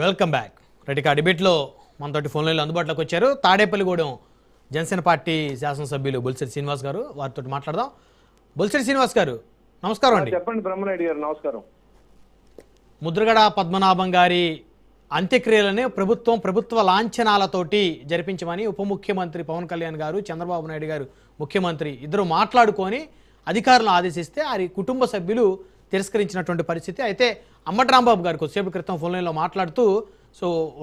Welcome back. Right, డిబేట్లో మనతోటి phone లైన్లో అందుబాటులోకి వచ్చారు తాడేపల్లిగూడెం జనసేన పార్టీ శాసనసభ్యులు బొలిశెట్టి శ్రీనివాస్ గారు. వారితో మాట్లాడదాం. బొలిశెట్టి శ్రీనివాస్ గారు నమస్కారం అండి. చెప్పండి బ్రహ్మనాయుడు గారు. నమస్కారం. ముద్రగడ పద్మనాభం గారి అంత్యక్రియలని ప్రభుత్వ లాంఛనాలతోటి జరిపించమని ఉప ముఖ్యమంత్రి పవన్ కళ్యాణ్ గారు, చంద్రబాబు నాయుడు గారు ముఖ్యమంత్రి ఇద్దరు మాట్లాడుకొని అధికారులను ఆదేశిస్తే వారి కుటుంబ సభ్యులు తిరస్కరించినటువంటి పరిస్థితి. అయితే అంబటి రాంబాబు గారు కొద్దిసేపు క్రితం ఫోన్ లైన్లో మాట్లాడుతూ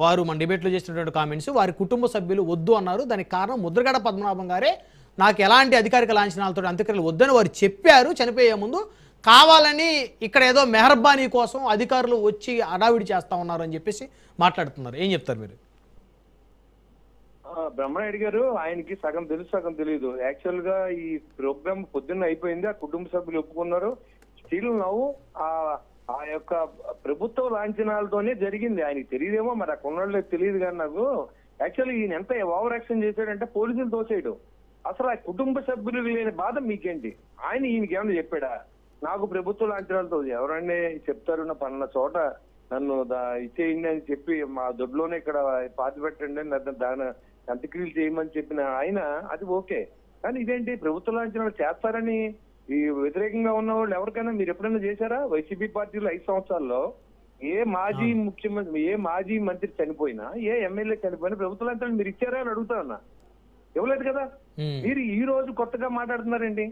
వారు మన డిబేట్లో చేసినటువంటి కామెంట్స్ వారి కుటుంబ సభ్యులు వద్దు అన్నారు. దానికి కారణం ముద్రగడ పద్మనాభం గారే నాకు ఎలాంటి అధికారిక లాంఛనాలతో అంత్యక్రియలు వద్దని వారు చెప్పారు. చనిపోయే ముందు కావాలని ఇక్కడ ఏదో మెహర్బానీ కోసం అధికారులు వచ్చి అడావిడి చేస్తా ఉన్నారు అని చెప్పేసి మాట్లాడుతున్నారు. ఏం చెప్తారు మీరు? బ్రహ్మనాయుడు గారు, ఆయనకి సగం తెలుసు సగం తెలియదు. యాక్చువల్ గా ఈ ప్రోగ్రామ్ పొద్దున్న అయిపోయింది, ఆ కుటుంబ సభ్యులు ఒప్పుకున్నారు. స్టిల్ నవ్వు ఆ యొక్క ప్రభుత్వ లాంఛనాలతోనే జరిగింది. ఆయనకి తెలియదేమో, మరి అక్కడ ఉన్నోళ్ళకి తెలియదు. కానీ నాకు యాక్చువల్లీ ఈయన ఎంత ఓవర్ యాక్షన్ చేశాడంటే పోలీసులు తోసేయడం. అసలు ఆ కుటుంబ సభ్యులు లేని బాధ మీకేంటి? ఆయన ఈయనకి ఏమన్నా చెప్పాడా? నాకు ప్రభుత్వ లాంఛనాలతో ఎవరండి చెప్తారు, నా పన్న చోట నన్ను ఇచ్చేయండి అని చెప్పి మా దొడ్లోనే ఇక్కడ పాతి పెట్టండి దాని అంత్యక్రియలు చేయమని చెప్పిన ఆయన, అది ఓకే. కానీ ఇదేంటి ప్రభుత్వ లాంఛనాలు చేస్తారని ఈ వ్యతిరేకంగా ఉన్న వాళ్ళు ఎవరికైనా మీరు ఎప్పుడైనా చేశారా? వైసీపీ పార్టీలో 5 సంవత్సరాల్లో ఏ మాజీ ముఖ్యమంత్రి, ఏ మాజీ మంత్రి చనిపోయినా, ఏ ఎమ్మెల్యే చనిపోయినా ప్రభుత్వ లాంఛనాలు మీరు ఇచ్చారా అని అడుగుతా ఉన్నా. ఇవ్వలేదు కదా. మీరు ఈ రోజు కొత్తగా మాట్లాడుతున్నారండి.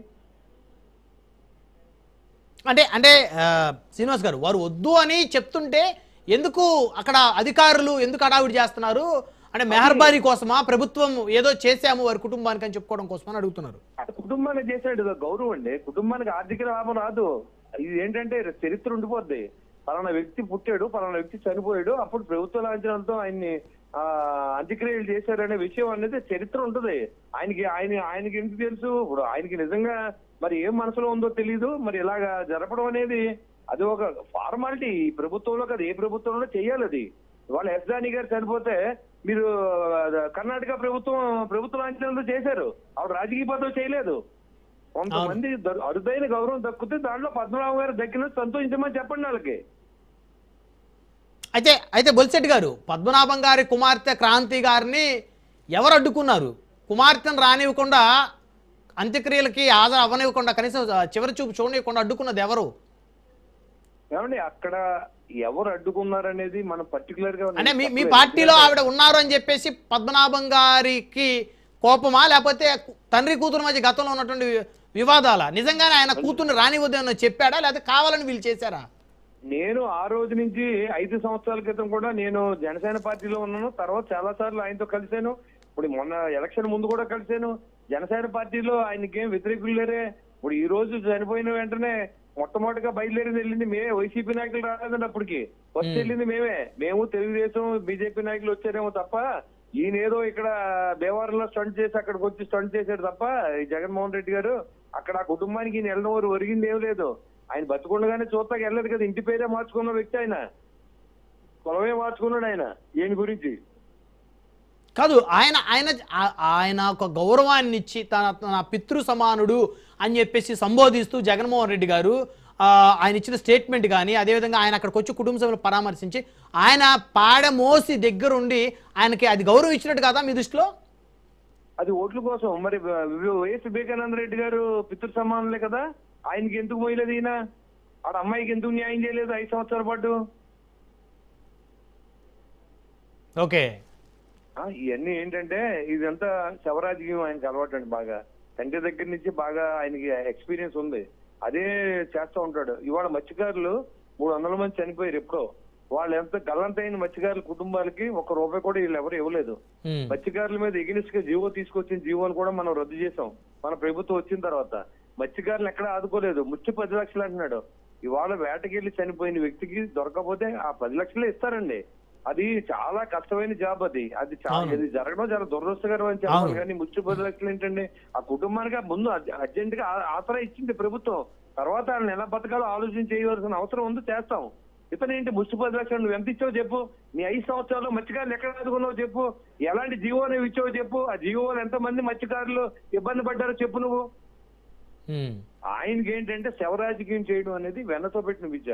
అంటే శ్రీనివాస్ గారు, వారు వద్దు అని చెప్తుంటే ఎందుకు అక్కడ అధికారులు ఎందుకు అడావిడి చేస్తున్నారు? అంటే మెహర్బానీ కోసమా, ప్రభుత్వం ఏదో చేశాము వారి కుటుంబానికి అని చెప్పుకోవడం కోసమని అడుగుతున్నారు. కుటుంబానికి చేశాడు గౌరవం అండి. కుటుంబానికి ఆర్థిక లాభం రాదు. ఇది ఏంటంటే చరిత్ర ఉండిపోద్ది. పలానా వ్యక్తి పుట్టాడు, పలానా వ్యక్తి చనిపోయాడు, అప్పుడు ప్రభుత్వ లాంఛనాలతో ఆయన్ని అంత్యక్రియలు చేశారనే విషయం అనేది చరిత్ర ఉంటుంది. ఆయనకి ఎందుకు తెలుసు? ఇప్పుడు ఆయనకి నిజంగా మరి ఏం మనసులో ఉందో తెలీదు. మరి ఇలాగా జరపడం అనేది అది ఒక ఫార్మాలిటీ. ఈ ప్రభుత్వంలో కదా, ఏ ప్రభుత్వంలో చేయాలి అది. వాళ్ళ ఎస్ జానీ గారు చనిపోతే మీరు కర్ణాటక ప్రభుత్వ లాంఛనాలతో చేశారు. ఆవిడ రాజకీయ పదవి చేయలేదు. కొంతమంది అరుదైన గౌరవం దక్కితే దాంట్లో పద్మనాభం గారు దక్కిన సంతోషించమని చెప్పండి వాళ్ళకి. అయితే బొలిశెట్టి గారు, పద్మనాభం గారి కుమార్తె క్రాంతి గారిని ఎవరు అడ్డుకున్నారు? కుమార్తెను రానివ్వకుండా, అంత్యక్రియలకి హాజరు అవ్వనివ్వకుండా, కనీసం చివరి చూపు చూడనివ్వకుండా అడ్డుకున్నది ఎవరు? ఏమండి, అక్కడ ఎవరు అడ్డుకున్నారనేది మనం పర్టికులర్ గా, అంటే మీ పార్టీలో ఆవిడ ఉన్నారు అని చెప్పేసి పద్మనాభం గారికి కోపమా, లేకపోతే తండ్రి కూతురు మధ్య గతంలో ఉన్నటువంటి వివాదాల? నిజంగానే ఆయన కూతుర్ని రానివ్వద్దని చెప్పాడా, లేకపోతే కావాలని వీళ్ళు చేశారా? నేను ఆ రోజు నుంచి 5 సంవత్సరాల క్రితం కూడా నేను జనసేన పార్టీలో ఉన్నాను. తర్వాత చాలా సార్లు ఆయనతో కలిశాను. ఇప్పుడు మొన్న ఎలక్షన్ ముందు కూడా కలిశాను. జనసేన పార్టీలో ఆయనకేం వ్యతిరేకులు లేరే. ఇప్పుడు ఈ రోజు చనిపోయిన వెంటనే మొట్టమొదటిగా బయలుదేరింది వెళ్ళింది మేమే. వైసీపీ నాయకులు రాలేదండి అప్పటికి. ఫస్ట్ వెళ్ళింది మేము తెలుగుదేశం బీజేపీ నాయకులు వచ్చారేమో తప్ప, ఈయన ఏదో ఇక్కడ దేవారంలో స్టంట్ చేసి అక్కడికి వచ్చి స్టంట్ చేశాడు తప్ప, ఈ జగన్మోహన్ రెడ్డి గారు అక్కడ ఆ కుటుంబానికి ఈయన వెళ్ళడం వారు ఒరిగింది ఏం లేదు. ఆయన బతుకుండగానే చూస్తాకి వెళ్ళలేదు కదా. ఇంటి పేరే మార్చుకున్న వ్యక్తి ఆయన, కులమే మార్చుకున్నాడు ఆయన. ఈయన గురించి కాదు, ఆయన ఒక గౌరవాన్ని ఇచ్చి తన పితృ సమానుడు అని చెప్పేసి సంబోధిస్తూ జగన్మోహన్ రెడ్డి గారు ఆయన ఇచ్చిన స్టేట్మెంట్ కానీ, అదేవిధంగా ఆయన అక్కడికి వచ్చి కుటుంబ సభ్యులు పరామర్శించి ఆయన పాడమోసి దగ్గరుండి ఆయనకి అది గౌరవం ఇచ్చినట్టు కదా మీ దృష్టిలో? అది ఓట్ల కోసం. మరి వైఎస్ వివేకానంద రెడ్డి గారు పితృ సమానులే కదా. ఆయనకి ఎందుకు పోయలేదు ఈయన? ఆడ అమ్మాయికి ఎందుకు న్యాయం చేయలేదు 5 సంవత్సరాల పాటు? ఓకే, ఇవన్నీ ఏంటంటే ఇదంతా శవరాజకీయం ఆయనకి అలవాటు అండి. బాగా తండ్రి దగ్గర నుంచి బాగా ఆయనకి ఎక్స్పీరియన్స్ ఉంది. అదే చేస్తూ ఉంటాడు. ఇవాళ మత్స్యకారులు 300 మంది చనిపోయారు ఎప్పుడో. వాళ్ళు ఎంత గల్లంతైన మత్స్యకారుల కుటుంబాలకి ₹1 కూడా వీళ్ళు ఎవరు ఇవ్వలేదు. మత్స్యకారుల మీద ఎగినిస్ట్ గా జీవో తీసుకొచ్చిన జీవోని కూడా మనం రద్దు చేసాం మన ప్రభుత్వం వచ్చిన తర్వాత. మత్స్యకారులు ఎక్కడ ఆదుకోలేదు. ముచ్చి 10 లక్షలు అంటున్నాడు. ఇవాళ వేటకెళ్ళి చనిపోయిన వ్యక్తికి దొరకకపోతే ఆ 10 లక్షలే ఇస్తారండి. అది చాలా కష్టమైన జాబ్. అది జరగడం చాలా దురదృష్టకరం అని చెప్పాలి. కానీ ముచ్చి 10 లక్షలు ఏంటండి? ఆ కుటుంబానికి ముందు అర్జెంట్ గా ఆసరా ఇచ్చింది ప్రభుత్వం. తర్వాత వాళ్ళని ఎలా బతకాలో ఆలోచన చేయవలసిన అవసరం ఉంది, చేస్తాం. ఇతనేంటి ముచ్చి 10 లక్షలు నువ్వు ఎంత ఇచ్చావు చెప్పు. నీ 5 సంవత్సరాలు మత్స్యకారులు ఎక్కడ ఆదుకున్నావు చెప్పు. ఎలాంటి జీవో నువ్వు ఇచ్చావు చెప్పు. ఆ జీవోలు ఎంతమంది మత్స్యకారులు ఇబ్బంది పడ్డారో చెప్పు నువ్వు. ఆయనకి ఏంటంటే శవరాజకీయం చేయడం అనేది వెన్నతో పెట్టిన విద్య.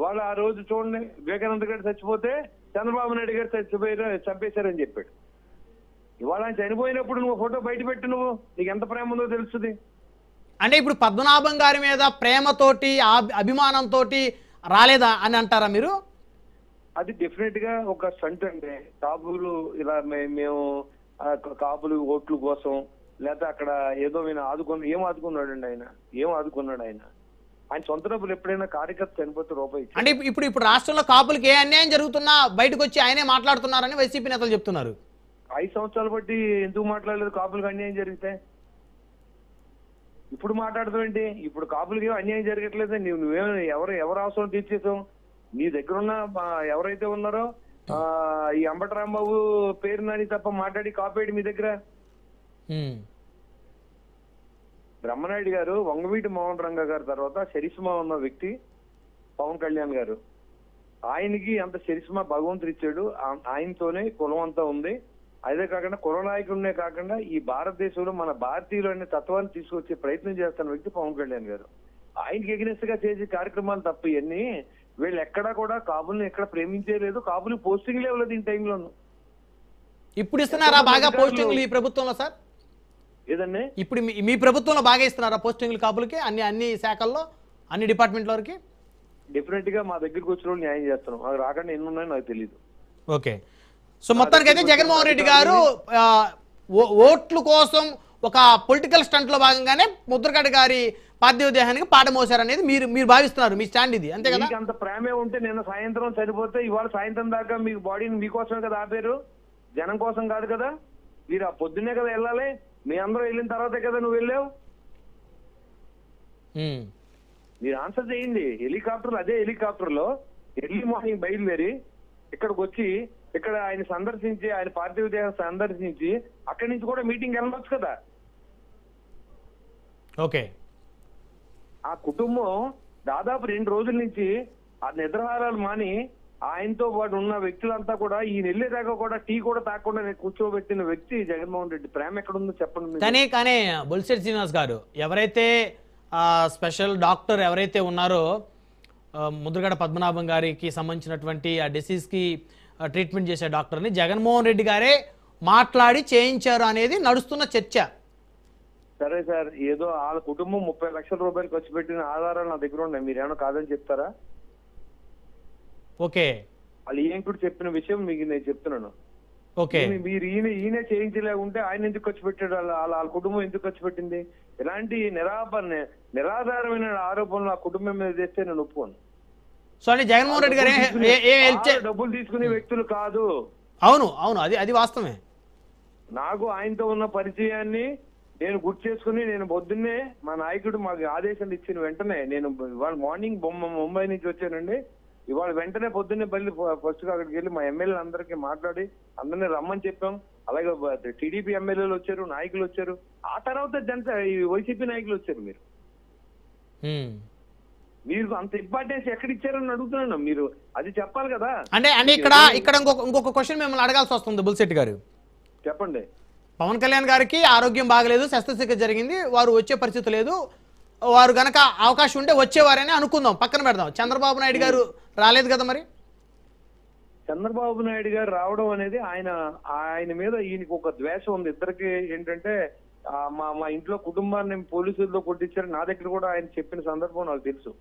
వాళ్ళు ఆ రోజు చూడండి, వివేకానంద గారు చచ్చిపోతే చంద్రబాబు నాయుడు గారు చంపేశారని చెప్పాడు. ఇవాళ ఆయన చనిపోయినప్పుడు నువ్వు ఫోటో బయట పెట్టు, నువ్వు నీకు ఎంత ప్రేమ ఉందో తెలుస్తుంది. అంటే ఇప్పుడు పద్మనాభం గారి మీద ప్రేమతోటి అభిమానంతో రాలేదా అని అంటారా మీరు? అది డెఫినెట్ గా ఒక స్టంట్ అండి. కాపులు ఇలా మేము కాపులు ఓట్ల కోసం, లేకపోతే అక్కడ ఏదో ఏం ఆదుకున్నాడండి ఆయన? ఏం ఆదుకున్నాడు ఆయన? ఆయన సొంత డబ్బులు ఎప్పుడైనా కార్యకర్త చనిపోతే రూపాయి అంటే ఇప్పుడు రాష్ట్రంలో కాపులకి ఏ అన్యాయం జరుగుతున్నా బయటకు వచ్చి ఆయనే మాట్లాడుతున్నారని వైసీపీ నేతలు చెప్తున్నారు. 5 సంవత్సరాలు బట్టి ఎందుకు మాట్లాడలేదు? కాపులకు అన్యాయం జరిగితే ఇప్పుడు మాట్లాడతావేంటి? ఇప్పుడు కాపులకి ఏం అన్యాయం జరగట్లేదు. నువ్వేమో ఎవరు అవసరం తీర్చేసావు? నీ దగ్గర ఉన్న ఎవరైతే ఉన్నారో ఈ అంబటి రాంబాబు పేరు నాని తప్ప మాట్లాడి కాపేడి మీ దగ్గర. బ్రహ్మనాయుడు గారు, వంగవీటి మోహన్ రంగ గారి తర్వాత చరిష్మా ఉన్న వ్యక్తి పవన్ కళ్యాణ్ గారు. ఆయనకి అంత చరిష్మా భగవంతుడు ఇచ్చాడు. ఆయనతోనే కులం అంతా ఉంది. అదే కాకుండా కుల నాయకుడినే కాకుండా ఈ భారతదేశంలో మన భారతీయులు అనే తత్వాన్ని తీసుకొచ్చే ప్రయత్నం చేస్తున్న వ్యక్తి పవన్ కళ్యాణ్ గారు. ఆయనకి ఎగ్నెస్ట్ గా చేసే కార్యక్రమాలు తప్ప ఇవన్నీ వీళ్ళు ఎక్కడా కూడా కాపుల్ని ఎక్కడ ప్రేమించేలేదు. కాపులు పోస్టింగ్ లేవలేదు ఈ టైంలోను. ఇప్పుడు ఇస్తున్నారా బాగా పోస్టింగ్లు ఈ ప్రభుత్వంలో సార్? ఏదండి ఇప్పుడు మీ ప్రభుత్వంలో బాగా ఇస్తున్నారా పోస్టింగ్లు కాపులకి అన్ని శాఖల్లో, అన్ని డిపార్ట్మెంట్ల వరకు? డెఫినెట్ గా మా దగ్గరికి వచ్చిన వాళ్ళు న్యాయం చేస్తున్నాం. అది రాకుండా ఎన్ని ఉన్నాయో నాకు తెలియదు. ఓకే. సో మొత్తానికి అయితే జగన్మోహన్ రెడ్డి గారు ఓట్ల కోసం ఒక పొలిటికల్ స్టంట్ లో భాగంగానే ముద్రగడ గారి పార్థివ దేహానికి పాట మోసారనేది మీరు భావిస్తున్నారు, మీ స్టాండ్ ఇది, అంతే కదా? అంత ప్రేమే ఉంటే నిన్న సాయంత్రం చనిపోతే ఇవాళ సాయంత్రం దాకా మీకు బాడీని మీకోసమే కదా ఆపారు, జనం కోసం కాదు కదా. మీరు ఆ పొద్దున్నే కదా వెళ్ళాలి. మీ అందరూ వెళ్ళిన తర్వాతే కదా నువ్వు వెళ్ళావు. మీరు ఆన్సర్ చేయండి. హెలికాప్టర్, అదే హెలికాప్టర్ లో ఎర్లీ మార్నింగ్ బయలుదేరి ఇక్కడికి వచ్చి ఇక్కడ ఆయన సందర్శించి, ఆయన పార్థివ దేహం సందర్శించి అక్కడి నుంచి కూడా మీటింగ్ వెళ్ళవచ్చు కదా. ఓకే. ఆ కుటుంబం దాదాపు 2 రోజుల నుంచి ఆ నిద్రహారాలు మాని ఆయనతో పాటు ఉన్న వ్యక్తులంతా కూడా ఈ నెల్లేదాకా కూడా టీ కూడా తాకుండా కూర్చోబెట్టిన వ్యక్తి జగన్మోహన్ రెడ్డి. ప్రేమ ఎక్కడుందో చెప్పండి. కానీ బొలిశెట్టి శ్రీనివాస్ గారు, ఎవరైతే స్పెషల్ డాక్టర్ ఎవరైతే ఉన్నారో ముద్రగడ పద్మనాభం గారికి సంబంధించినటువంటి ఆ డిసీజ్కి ట్రీట్మెంట్ చేసే డాక్టర్ని జగన్మోహన్ రెడ్డి గారే మాట్లాడి చేయించారు అనేది నడుస్తున్న చర్చ. సరే సార్, ఏదో వాళ్ళ కుటుంబం 30 లక్షల రూపాయలు ఖర్చు పెట్టిన ఆధారాలు నా దగ్గర ఉన్నాయి. మీరేమో కాదని చెప్తారా? ఓకే. వాళ్ళు ఏం కూడా చెప్పిన విషయం మీకు నేను చెప్తున్నాను. ఓకే. మీరు ఈయనే చేయించలేకుంటే ఆయన ఎందుకు ఖర్చు పెట్టాడు? వాళ్ళ కుటుంబం ఎందుకు ఖర్చు పెట్టింది? ఇలాంటి నిరాధారమైన ఆరోపణలు ఆ కుటుంబం మీద చేస్తే నేను ఒప్పుకోను. సో అంటే జగన్మోహన్ రెడ్డి గారు డబ్బులు తీసుకునే వ్యక్తులు కాదు. అవును, అది వాస్తవమే. నాకు ఆయనతో ఉన్న పరిచయాన్ని నేను గుర్తు చేసుకుని నేను పొద్దున్నే మా నాయకుడు మాకు ఆదేశాలు ఇచ్చిన వెంటనే నేను ఇవాళ మార్నింగ్ ముంబై నుంచి వచ్చానండి. ఇవాళ వెంటనే పొద్దున్నే ఫస్ట్ అక్కడికి వెళ్ళి మా ఎమ్మెల్యేలు అందరికీ మాట్లాడి అందరినీ రమ్మని చెప్పాం. అలాగే టీడీపీ ఎమ్మెల్యేలు వచ్చారు, నాయకులు వచ్చారు. ఆ తర్వాత జనతా వైసీపీ నాయకులు వచ్చారు. మీరు అంత ఇంపార్టెన్స్ ఎక్కడ ఇచ్చారని అడుగుతున్నాను. మీరు అది చెప్పాలి కదా. అంటే ఇక్కడ ఇంకొక క్వశ్చన్ మిమ్మల్ని అడగాల్సి వస్తుంది బుల్శెట్టి గారు. చెప్పండి. పవన్ కళ్యాణ్ గారికి ఆరోగ్యం బాగలేదు, శస్త్రచికిత్స జరిగింది, వారు వచ్చే పరిస్థితి లేదు. వారు గనక అవకాశం ఉంటే వచ్చేవారని అనుకుందాం, పక్కన పెడదాం. చంద్రబాబు నాయుడు గారు రాలేదు కదా. మరి చంద్రబాబు నాయుడు గారు రావడం అనేది ఆయన మీద ఈయనకి ఒక ద్వేషం ఉంది. ఇద్దరికి ఏంటంటే మా ఇంట్లో కుటుంబాన్ని పోలీసులతో కొట్టించారు. నా దగ్గర కూడా ఆయన చెప్పిన సందర్భం నాకు తెలుసు.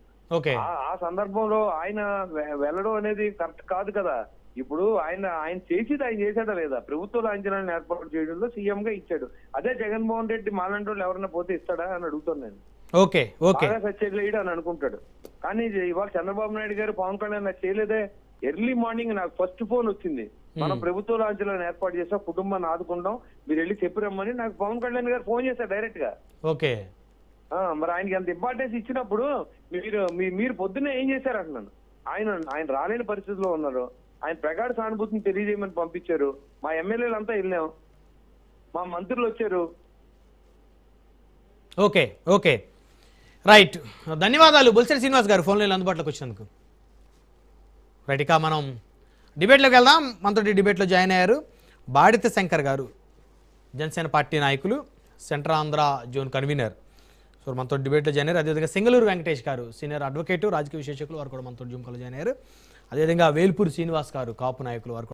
ఆ సందర్భంలో ఆయన వెళ్ళడం అనేది కరెక్ట్ కాదు కదా. ఇప్పుడు ఆయన చేశాడా లేదా? ప్రభుత్వ లాంఛనాలను ఏర్పాటు చేయడంలో సీఎం గా ఇచ్చాడు. అదే జగన్మోహన్ రెడ్డి మాలాంటి వాళ్ళు ఎవరైనా పోతే ఇస్తాడా అని అడుగుతాను నేను. బాగా సత్యలేడు అని అనుకుంటాడు. కానీ ఇవాళ చంద్రబాబు నాయుడు గారు పవన్ కళ్యాణ్ నాకు చేయలేదే. ఎర్లీ మార్నింగ్ నాకు ఫస్ట్ ఫోన్ వచ్చింది. మనం ప్రభుత్వ లాంఛనాలను ఏర్పాటు చేసాం, కుటుంబాన్ని ఆదుకుంటాం, మీరు వెళ్ళి చెప్పిరమ్మని నాకు పవన్ కళ్యాణ్ గారు ఫోన్ చేశారు డైరెక్ట్ గా. మరి ఆయనకి అంత ఇంపార్టెన్స్ ఇచ్చినప్పుడు మీరు పొద్దున్నే ఏం చేశారు అంటున్నాను. ఆయన రాలేని పరిస్థితిలో ఉన్నారు. ఆయన ప్రగాఢ సానుభూతిని తెలియజేయమని పంపించారు. మా ఎమ్మెల్యేలు అంతా వెళ్ళాం, మా మంత్రులు వచ్చారు. Okay right. ధన్యవాదాలు బొలిశెట్టి శ్రీనివాస్ గారు ఫోన్ లైన్ అందుబాటులోకి వచ్చినందుకు. రైట్, ఇక మనం డిబేట్లోకి వెళ్దాం. మనతో డిబేట్లో జాయిన్ అయ్యారు బాడిత శంకర్ గారు, జనసేన పార్టీ నాయకులు, central Andhra zone convener. So మనతో డిబేట్లో జాయిన్ అయ్యారు. అదేవిధంగా సింగళూరు వెంకటేష్ గారు, సీనియర్ అడ్వకేటు, రాజకీయ విశ్లేషకులు, వారు కూడా మనతో జూమ్ కాల్లో జాయిన్ అయ్యారు. అదేవిధంగా వేల్పూరి శ్రీనివాస్ గారు కాపు నాయకులు వారు